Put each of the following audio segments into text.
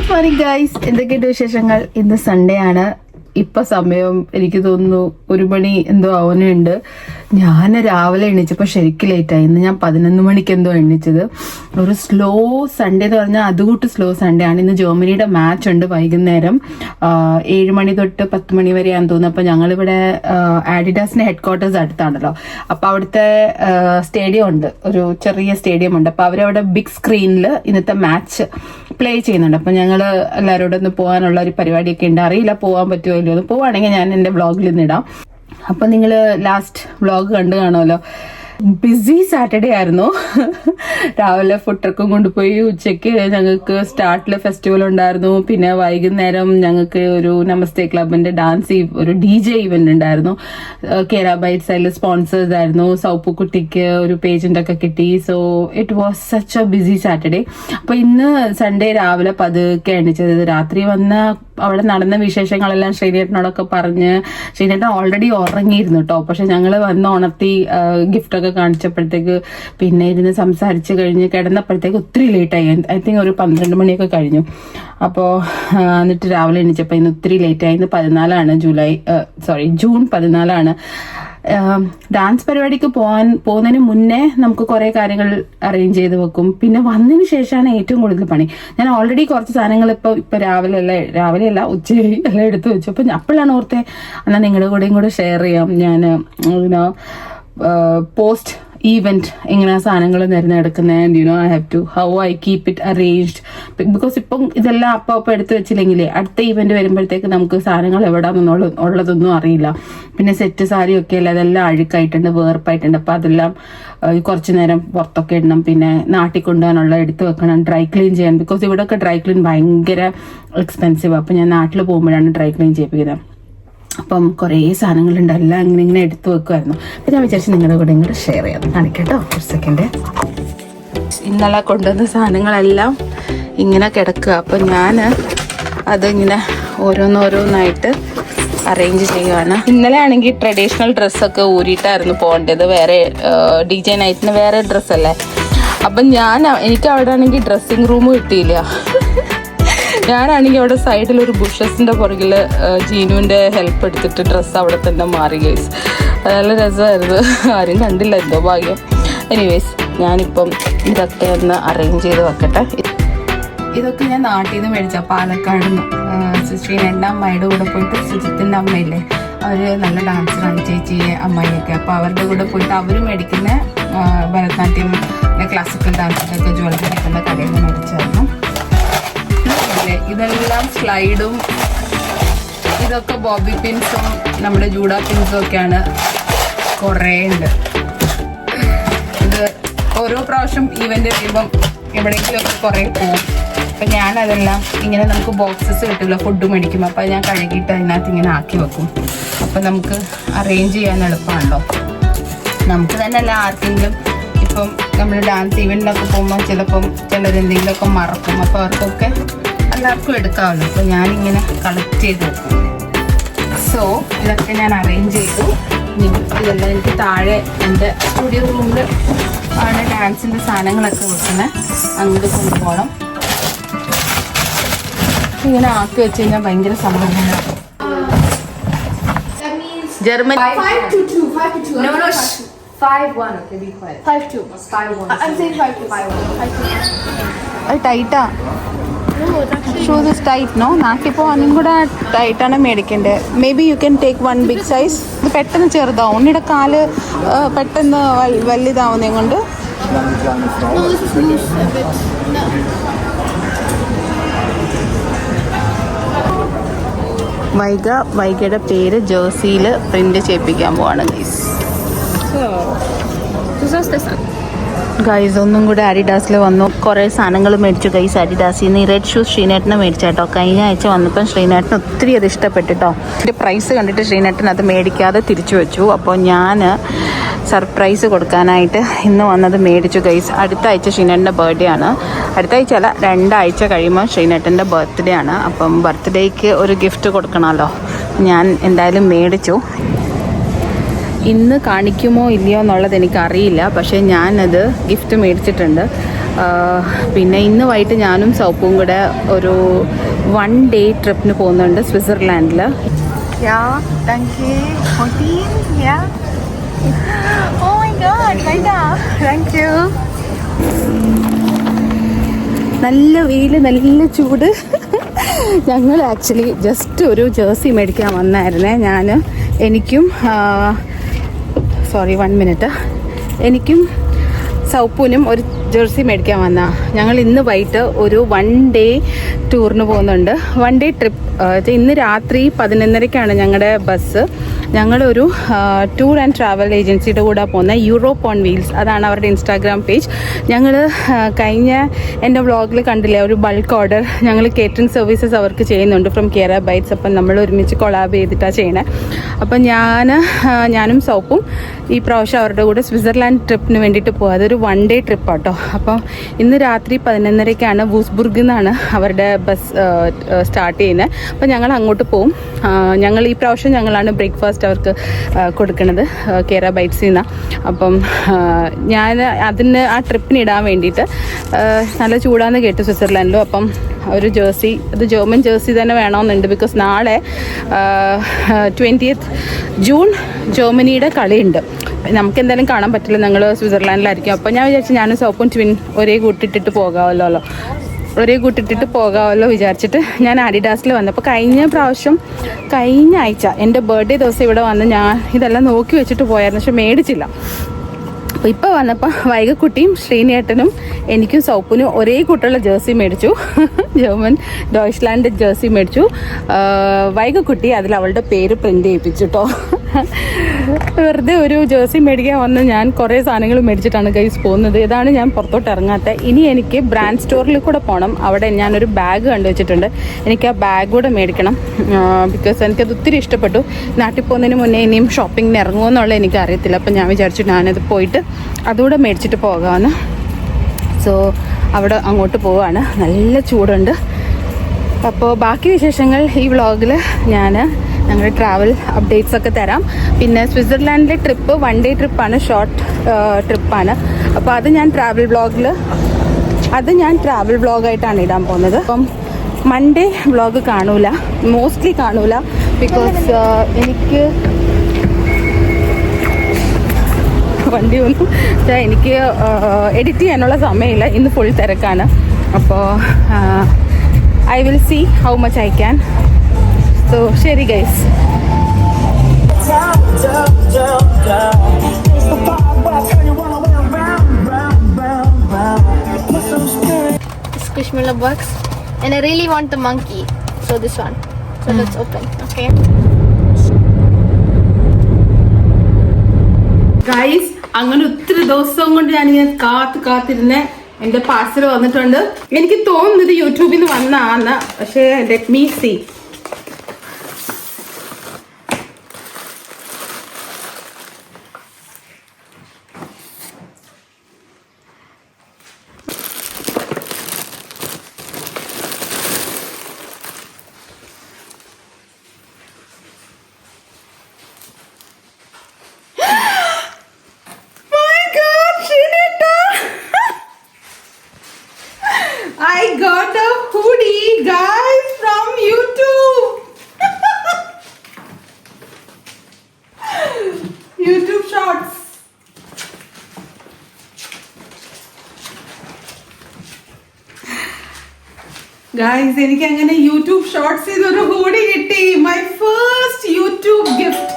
Good morning guys, എന്തൊക്കെയുണ്ട് വിശേഷങ്ങൾ? ഇന്ന് സൺഡേ ആണ്. ഇപ്പൊ സമയം എനിക്ക് തോന്നുന്നു 1 മണി എന്തോ ആവാനുണ്ട്. ഞാൻ രാവിലെ എണീച്ചപ്പോൾ ശരിക്കും ലേറ്റായി. ഇന്ന് ഞാൻ 11 മണിക്ക് എന്തോ എണീച്ചത്. ഒരു സ്ലോ സൺഡേ എന്ന് പറഞ്ഞാൽ അതുകൂട്ട് സ്ലോ സൺഡേ ആണ്. ഇന്ന് ജർമ്മനിയുടെ മാച്ച് ഉണ്ട് വൈകുന്നേരം 7 മണി തൊട്ട് 10 മണി വരെയാണെന്ന് തോന്നുന്നു. അപ്പൊ ഞങ്ങളിവിടെ ആഡിഡാസിന്റെ ഹെഡ് ക്വാർട്ടേഴ്സ് അടുത്താണല്ലോ. അപ്പൊ അവിടുത്തെ സ്റ്റേഡിയം ഉണ്ട്, ഒരു ചെറിയ സ്റ്റേഡിയം ഉണ്ട്. അപ്പൊ അവരവിടെ ബിഗ് സ്ക്രീനിൽ ഇന്നത്തെ മാച്ച് പ്ലേ ചെയ്യുന്നുണ്ട്. അപ്പൊ ഞങ്ങള് എല്ലാവരോടും ഒന്ന് പോകാനുള്ള ഒരു പരിപാടിയൊക്കെ ഉണ്ട്. അറിയില്ല പോകാൻ പറ്റുമോ ഇല്ലയോ. ഒന്ന് പോവാണെങ്കിൽ ഞാൻ എന്റെ വ്ളോഗിൽ നിന്നിടാം. അപ്പൊ നിങ്ങള് ലാസ്റ്റ് വ്ളോഗ് കണ്ടു കാണുമല്ലോ. ബിസി സാറ്റർഡേ ആയിരുന്നു. രാവിലെ ഫുഡ് ട്രക്കും കൊണ്ടുപോയി, ഉച്ചയ്ക്ക് ഞങ്ങൾക്ക് സ്റ്റാർട്ടില് ഫെസ്റ്റിവൽ ഉണ്ടായിരുന്നു. പിന്നെ വൈകുന്നേരം ഞങ്ങൾക്ക് ഒരു നമസ്തേ ക്ലബിന്റെ ഡാൻസ് ഒരു DJ ഇവന്റ് ഉണ്ടായിരുന്നു. കേര ബൈറ്റ്സ് അതിൽ സ്പോൺസേഴ്സ് ആയിരുന്നു. സൗപ്പുക്കുട്ടിക്ക് ഒരു പേജന്റ് ഒക്കെ കിട്ടി. So it was such a busy Saturday. അപ്പൊ ഇന്ന് സൺഡേ രാവിലെ പതുക്കെ എണീച്ചത്. രാത്രി വന്ന അവിടെ നടന്ന വിശേഷങ്ങളെല്ലാം ശ്രീനേട്ടനോടൊക്കെ പറഞ്ഞ്, ശ്രീനേട്ടൻ ഓൾറെഡി ഉറങ്ങിയിരുന്നു കേട്ടോ. പക്ഷെ ഞങ്ങള് വന്ന് ഉണർത്തി ഗിഫ്റ്റ് ഒക്കെ കാണിച്ചപ്പോഴത്തേക്ക് പിന്നെ ഇരുന്ന് സംസാരിച്ച് കഴിഞ്ഞ് കിടന്നപ്പോഴത്തേക്ക് ഒത്തിരി ലേറ്റായി. ഐ തിങ്ക് ഒരു 12 മണിയൊക്കെ കഴിഞ്ഞു. അപ്പോൾ എന്നിട്ട് രാവിലെ എണീച്ചപ്പോൾ ഇന്ന് ഒത്തിരി ലേറ്റായി. ഇന്ന് 14ആണ് ജൂൺ 14ആണ്. ഡാൻസ് പരിപാടിക്ക് പോകുന്നതിന് മുന്നേ നമുക്ക് കുറെ കാര്യങ്ങൾ അറേഞ്ച് ചെയ്ത് വെക്കും. പിന്നെ വന്നതിന് ശേഷമാണ് ഏറ്റവും കൂടുതൽ പണി. ഞാൻ ഓൾറെഡി കുറച്ച് സാധനങ്ങൾ ഇപ്പൊ രാവിലെയല്ല ഉച്ചയായി എല്ലാം എടുത്തു വെച്ചു. അപ്പൊ അപ്പോഴാണ് ഓർത്തെ എന്നാൽ നിങ്ങളുടെ കൂടെയും കൂടെ ഷെയർ ചെയ്യാം. ഞാൻ പോസ്റ്റ് ഈവന്റ് എങ്ങനെ സാധനങ്ങൾ തിരഞ്ഞെടുക്കുന്നത്, I have to how I keep it arranged. Because ഇപ്പം ഇതെല്ലാം അപ്പം എടുത്തു വെച്ചില്ലെങ്കിലേ അടുത്ത ഈവന്റ് വരുമ്പോഴത്തേക്ക് നമുക്ക് സാധനങ്ങൾ ഉള്ളതൊന്നും അറിയില്ല. പിന്നെ സെറ്റ് സാരിയൊക്കെ അല്ല, അതെല്ലാം അഴുക്കായിട്ടുണ്ട്, വേർപ്പായിട്ടുണ്ട്. അപ്പൊ അതെല്ലാം കുറച്ചു നേരം പുറത്തൊക്കെ ഇടണം. പിന്നെ നാട്ടിൽ കൊണ്ടുപോകാനുള്ള എടുത്തു വെക്കണം, ഡ്രൈ ക്ലീൻ ചെയ്യാൻ. ബിക്കോസ് ഇവിടെയൊക്കെ ഡ്രൈ ക്ലീൻ ഭയങ്കര എക്സ്പെൻസീവ്. അപ്പൊ ഞാൻ നാട്ടിൽ പോകുമ്പോഴാണ് ഡ്രൈ ക്ലീൻ ചെയ്യിപ്പിക്കുന്നത്. അപ്പം കുറേ സാധനങ്ങളുണ്ട്, എല്ലാം ഇങ്ങനെ എടുത്തു വെക്കുമായിരുന്നു. അപ്പം ഞാൻ വിചാരിച്ചു നിങ്ങളുടെ കൂടെ ഇങ്ങോട്ട് ഷെയർ ചെയ്യാം. കാണിക്കട്ടോ ഒരു സെക്കൻഡ്. ഇന്നലെ കൊണ്ടുവന്ന സാധനങ്ങളെല്ലാം ഇങ്ങനെ കിടക്കുക. അപ്പം ഞാൻ അതിങ്ങനെ ഓരോന്നോരോന്നായിട്ട് അറേഞ്ച് ചെയ്യുകയാണ്. ഇന്നലെ ആണെങ്കിൽ ട്രഡീഷണൽ ഡ്രസ്സൊക്കെ ഊരിയിട്ടായിരുന്നു പോകേണ്ടത്. വേറെ DJ നൈറ്റിന് വേറെ ഡ്രസ്സല്ലേ. അപ്പം എനിക്ക് അവിടെ ആണെങ്കിൽ ഡ്രസ്സിങ് റൂം കിട്ടിയില്ല. ഞാനാണെങ്കിൽ അവിടെ സൈഡിൽ ഒരു ബുഷസിന്റെ പുറകിൽ ജീനുവിന്റെ ഹെൽപ്പ് എടുത്തിട്ട് ഡ്രസ്സ് അവിടെ തന്നെ മാറി ഗൈസ്. നല്ല രസമായിരുന്നു. ആരും കണ്ടില്ല, എന്തോ ഭാഗ്യം. എനിവേസ് ഞാനിപ്പം ഇതൊക്കെ ഒന്ന് അറേഞ്ച് ചെയ്ത് വെക്കട്ടെ. ഇതൊക്കെ ഞാൻ നാട്ടിൽ നിന്ന് മേടിച്ച പാലക്കാട് നിന്ന് ശ്രീനേട്ടൻ്റെ അമ്മയുടെ കൂടെ പോയിട്ട് സുജിത്തിൻ്റെ അമ്മയില്ലേ, അവര് നല്ല ഡാൻസറാണ്, ചേച്ചിയെ അമ്മയൊക്കെ. അപ്പോൾ അവരുടെ കൂടെ പോയിട്ട് അവർ മേടിക്കുന്ന ഭരതനാട്യം ക്ലാസിക്കൽ ഡാൻസിൻ്റെയൊക്കെ ജ്വല്ലറി കിട്ടുന്ന കടയിൽ നിന്ന് മേടിച്ചായിരുന്നു. ഇതെല്ലാം സ്ലൈഡും ഇതൊക്കെ ബോബി പിൻസും നമ്മുടെ ജൂഡ പിൻസും ഒക്കെയാണ്. കുറേ ഉണ്ട്. ഇത് ഓരോ പ്രാവശ്യം ഈവന്റ് കഴിയുമ്പം എവിടെയെങ്കിലുമൊക്കെ കുറേ പോകും. അപ്പം ഞാനതെല്ലാം ഇങ്ങനെ നമുക്ക് ബോക്സസ് കിട്ടില്ല, ഫുഡ് മേടിക്കും. അപ്പം ഞാൻ കഴുകിയിട്ട് അതിനകത്ത് ഇങ്ങനെ ആക്കി വെക്കും. അപ്പം നമുക്ക് അറേഞ്ച് ചെയ്യാൻ എളുപ്പമാണല്ലോ. നമുക്ക് തന്നെ അല്ല, ആർക്കെങ്കിലും ഇപ്പം നമ്മൾ ഡാൻസ് ഈവൻറ്റിനൊക്കെ പോകുമ്പോൾ ചിലപ്പം ചിലരെന്തെങ്കിലുമൊക്കെ മറക്കും. അപ്പോൾ അവർക്കൊക്കെ എല്ലാവർക്കും എടുക്കാമല്ലോ. അപ്പോൾ ഞാനിങ്ങനെ കളക്ട് ചെയ്ത് വെക്കും. സോ ഇതൊക്കെ ഞാൻ അറേഞ്ച് ചെയ്തു. ഇതെല്ലാം എനിക്ക് താഴെ എൻ്റെ സ്റ്റുഡിയോ റൂമിൽ ആണ് ഡാൻസിൻ്റെ സാധനങ്ങളൊക്കെ വെക്കുന്നത്. അങ്ങോട്ട് കൊണ്ടുപോകണം. ഇങ്ങനെ ആക്കി വെച്ച് കഴിഞ്ഞാൽ ഭയങ്കര സമാധാനമാണ്. German 5-2. No. 5-1. Okay, be quiet. 5-2. 5-1. I'm saying 5-2. 5-1. ടൈറ്റാ. Shoes is tight. നോ, നാട്ടിൽ പോകാനും കൂടെ ടൈറ്റാണ് മേടിക്കേണ്ടത്. Maybe you can take 1 big size. ഇത് പെട്ടെന്ന് ചെറുതാവും. ഉണ്ണിയുടെ കാല് പെട്ടെന്ന് വലുതാവുന്നതും കൊണ്ട്. വൈഗയുടെ പേര് ജേഴ്സിയിൽ പ്രിന്റ് ചെയ്യിപ്പിക്കാൻ പോവാണ് ഗൈസ്. ഒന്നും കൂടെ അഡിഡാസിൽ വന്നു. കുറേ സാധനങ്ങൾ മേടിച്ചു ഗൈസ് അഡിഡാസിൽ നിന്ന്. ഈ റെഡ് ഷൂസ് ശ്രീനേട്ടനെ മേടിച്ചാട്ടോ. കഴിഞ്ഞ ആഴ്ച വന്നപ്പം ശ്രീനേട്ടന് ഒത്തിരി അത് ഇഷ്ടപ്പെട്ടിട്ടോ. എൻ്റെ പ്രൈസ് കണ്ടിട്ട് ശ്രീനേട്ടൻ അത് മേടിക്കാതെ തിരിച്ചു വെച്ചു. അപ്പോൾ ഞാൻ സർപ്രൈസ് കൊടുക്കാനായിട്ട് ഇന്ന് വന്നത് മേടിച്ചു ഗൈസ്. അടുത്ത ആഴ്ച ശ്രീനേട്ടൻ്റെ ബർത്ത്ഡേ ആണ്. അടുത്ത ആഴ്ച അല്ല, 2 ആഴ്ച കഴിയുമ്പോൾ ശ്രീനേട്ടൻ്റെ ബർത്ത്ഡേ ആണ്. അപ്പം ബർത്ത്ഡേക്ക് ഒരു ഗിഫ്റ്റ് കൊടുക്കണമല്ലോ. ഞാൻ എന്തായാലും മേടിച്ചു. ഇന്ന് കാണിക്കുമോ ഇല്ലയോ എന്നുള്ളത് എനിക്കറിയില്ല. പക്ഷേ ഞാനത് ഗിഫ്റ്റ് മേടിച്ചിട്ടുണ്ട്. പിന്നെ ഇന്ന് വൈകിട്ട് ഞാനും സൗപ്പും കൂടെ ഒരു 1 day ട്രിപ്പിന് പോകുന്നുണ്ട് സ്വിറ്റ്സർലാൻഡിൽ. Yeah, danke. Hotel, yeah. Oh my god, Maida. Thank you. നല്ല വെയിൽ, നല്ല ചൂട്. ഞങ്ങൾ ആക്ച്വലി ജസ്റ്റ് ഒരു ജേഴ്സി മേടിക്കാൻ വന്നായിരുന്നേ. എനിക്കും 1 minute, എനിക്കും സൗപ്പൂനും ഒരു ജേഴ്സി മേടിക്കാൻ വന്ന. ഞങ്ങൾ ഇന്ന് വൈകിട്ട് ഒരു 1 day ടൂറിന് പോകുന്നുണ്ട്. 1 day ട്രിപ്പ്. ഇന്ന് രാത്രി 11:30-ക്കാണ് ഞങ്ങളുടെ ബസ്. ഞങ്ങളൊരു ടൂർ ആൻഡ് ട്രാവൽ ഏജൻസിയുടെ കൂടെ പോകുന്ന യൂറോപ്പ് ഓൺ വീൽസ്, അതാണ് അവരുടെ ഇൻസ്റ്റാഗ്രാം പേജ്. ഞങ്ങൾ കഴിഞ്ഞ എൻ്റെ വ്ളോഗിൽ കണ്ടില്ലേ ഒരു ബൾക്ക് ഓർഡർ, ഞങ്ങൾ കേറ്ററിംഗ് സർവീസസ് അവർക്ക് ചെയ്യുന്നുണ്ട് ഫ്രം കേരള ബൈറ്റ്സ്. അപ്പം നമ്മൾ ഒരുമിച്ച് കൊളാബ് ചെയ്തിട്ടാണ് ചെയ്യണേ. അപ്പം ഞാനും സൗപ്പും ഈ പ്രാവശ്യം അവരുടെ കൂടെ സ്വിറ്റ്സർലാൻഡ് ട്രിപ്പിന് വേണ്ടിയിട്ട് പോകും. അതൊരു 1 day ട്രിപ്പാട്ടോ. അപ്പം ഇന്ന് രാത്രി 11:30-ക്കാണ് വൂസ്ബുർഗിൽ നിന്നാണ് അവരുടെ ബസ് സ്റ്റാർട്ട് ചെയ്യുന്നത്. അപ്പം ഞങ്ങൾ അങ്ങോട്ട് പോകും. ഞങ്ങൾ ഈ പ്രാവശ്യം ഞങ്ങളാണ് ബ്രേക്ക്ഫാസ്റ്റ് അവർക്ക് കൊടുക്കുന്നത് കേരള ബൈറ്റ്സിൽ നിന്നാണ്. അപ്പം ഞാൻ ആ ട്രിപ്പിന് ഇടാൻ വേണ്ടിയിട്ട് നല്ല ചൂടാന്ന് കേട്ടു സ്വിറ്റ്സർലാൻഡിലും. അപ്പം ഒരു ജേഴ്സി, അത് ജർമ്മൻ ജേഴ്സി തന്നെ വേണമെന്നുണ്ട്. ബിക്കോസ് നാളെ 20th June ജർമ്മനിയുടെ കളിയുണ്ട്. നമുക്ക് എന്തായാലും കാണാൻ പറ്റില്ല, ഞങ്ങൾ സ്വിറ്റ്സർലാൻഡിലായിരിക്കും. അപ്പോൾ ഞാൻ വിചാരിച്ചു ഞാനും സോപ്പും ട്വിൻ ഒരേ കൂട്ടിട്ടിട്ട് പോകാമല്ലോ വിചാരിച്ചിട്ട് ഞാൻ ആഡിഡാസിൽ വന്നപ്പോൾ കഴിഞ്ഞ ആഴ്ച എൻ്റെ ബർത്ത്ഡേ ദിവസം ഇവിടെ വന്ന് ഞാൻ ഇതെല്ലാം നോക്കി വെച്ചിട്ട് പോയായിരുന്നു, പക്ഷെ മേടിച്ചില്ല. അപ്പോൾ ഇപ്പോൾ വന്നപ്പോൾ വൈകക്കുട്ടിയും ശ്രീനേട്ടനും എനിക്കും സൗപ്പിനും ഒരേ കൂട്ടുള്ള ജേഴ്സി മേടിച്ചു. ജർമ്മൻ ഡോയ്ച്ച്ലാൻഡ് ജേഴ്സി മേടിച്ചു. വൈകക്കുട്ടി അതിൽ അവളുടെ പേര് പ്രിൻ്റ് ചെയ്യിപ്പിച്ചു കേട്ടോ. വെറുതെ ഒരു ജേഴ്സി മേടിക്കാൻ വന്ന് ഞാൻ കുറേ സാധനങ്ങൾ മേടിച്ചിട്ടാണ് ഗൈസ് പോകുന്നത്. ഇതാണ് ഞാൻ പുറത്തോട്ട് ഇറങ്ങാത്തത്. ഇനി എനിക്ക് ബ്രാൻഡ് സ്റ്റോറിൽ കൂടെ പോകണം. അവിടെ ഞാനൊരു ബാഗ് കണ്ടുവച്ചിട്ടുണ്ട്. എനിക്ക് ആ ബാഗ് കൂടെ മേടിക്കണം. ബിക്കോസ് എനിക്കത് ഒത്തിരി ഇഷ്ടപ്പെട്ടു. നാട്ടിൽ പോകുന്നതിന് മുന്നേ ഇനിയും ഷോപ്പിങ്ങിന് ഇറങ്ങുമോ എന്നുള്ളത് എനിക്ക് അറിയത്തില്ല. അപ്പം ഞാൻ വിചാരിച്ചു ഞാനത് പോയിട്ട് അതുകൂടെ മേടിച്ചിട്ട് പോകാമെന്ന്. സോ അവിടെ അങ്ങോട്ട് പോവുകയാണ്. നല്ല ചൂടുണ്ട്. അപ്പോൾ ബാക്കി വിശേഷങ്ങൾ ഈ വ്ളോഗിൽ ഞങ്ങളുടെ ട്രാവൽ അപ്ഡേറ്റ്സ് ഒക്കെ തരാം. പിന്നെ സ്വിറ്റ്സർലാൻഡിലെ ട്രിപ്പ് 1 day ട്രിപ്പാണ്, ഷോർട്ട് ട്രിപ്പാണ്. അപ്പോൾ അത് ഞാൻ ട്രാവൽ വ്ളോഗായിട്ടാണ് ഇടാൻ പോകുന്നത്. അപ്പം മൺഡേ വ്ളോഗ് മോസ്റ്റ്ലി കാണൂല. ബിക്കോസ് എനിക്ക് എനിക്ക് എഡിറ്റ് ചെയ്യാനുള്ള സമയമില്ല. ഇന്ന് ഫുൾ തിരക്കാണ്. അപ്പോൾ I will see how much I can. So ശരി guys. Squishmallow box, and I really want the monkey, so this one. So let's open. Okay. Guys, അങ്ങനെ ഒത്തിരി ദിവസം കൊണ്ട് ഞാനിങ്ങനെ കാത്തിരുന്നേ എൻ്റെ പാർസൽ വന്നിട്ടുണ്ട്. എനിക്ക് തോന്നുന്നത് യൂട്യൂബിൽ നിന്ന് വന്നതാന്ന്. പക്ഷേ let me see. I got a hoodie, guys, from YouTube. YouTube Shorts. Guys, എനിക്ക് അങ്ങനെ യൂട്യൂബ് ഷോർട്സ് ചെയ്തൊരു ഹൂഡി കിട്ടി. My first YouTube gift.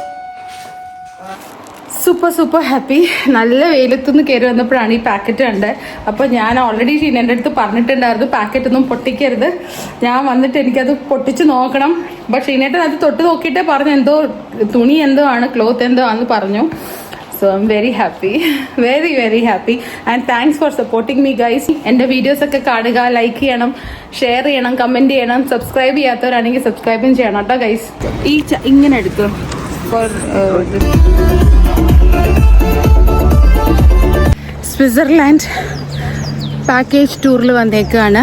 Super happy. നല്ല വെയിലത്തുനിന്ന് കയറി വന്നപ്പോഴാണ് ഈ പാക്കറ്റ് കണ്ടത്. അപ്പോൾ ഞാൻ ഓൾറെഡി ഷീനൻ്റെ അടുത്ത് പറഞ്ഞിട്ടുണ്ടായിരുന്നു പാക്കറ്റൊന്നും പൊട്ടിക്കരുത്, ഞാൻ വന്നിട്ട് എനിക്കത് പൊട്ടിച്ച് നോക്കണം. ബട്ട് ഷീനേട്ടൻ അത് തൊട്ട് നോക്കിയിട്ടേ പറഞ്ഞു എന്തോ തുണി എന്തോ ആണ്, ക്ലോത്ത് എന്തോ ആണെന്ന് പറഞ്ഞു. So I am very happy, very happy. And thanks for supporting me guys. എൻ്റെ വീഡിയോസൊക്കെ കാണുക, ലൈക്ക് ചെയ്യണം, ഷെയർ ചെയ്യണം, കമൻറ്റ് ചെയ്യണം. സബ്സ്ക്രൈബ് ചെയ്യാത്തവരാണെങ്കിൽ സബ്സ്ക്രൈബും ചെയ്യണം കേട്ടോ ഗൈസ്. ഇങ്ങനെ എടുക്കും ഫോർ സ്വിറ്റ്സർലാൻഡ് പാക്കേജ് ടൂറിൽ വന്നേക്കാണ്.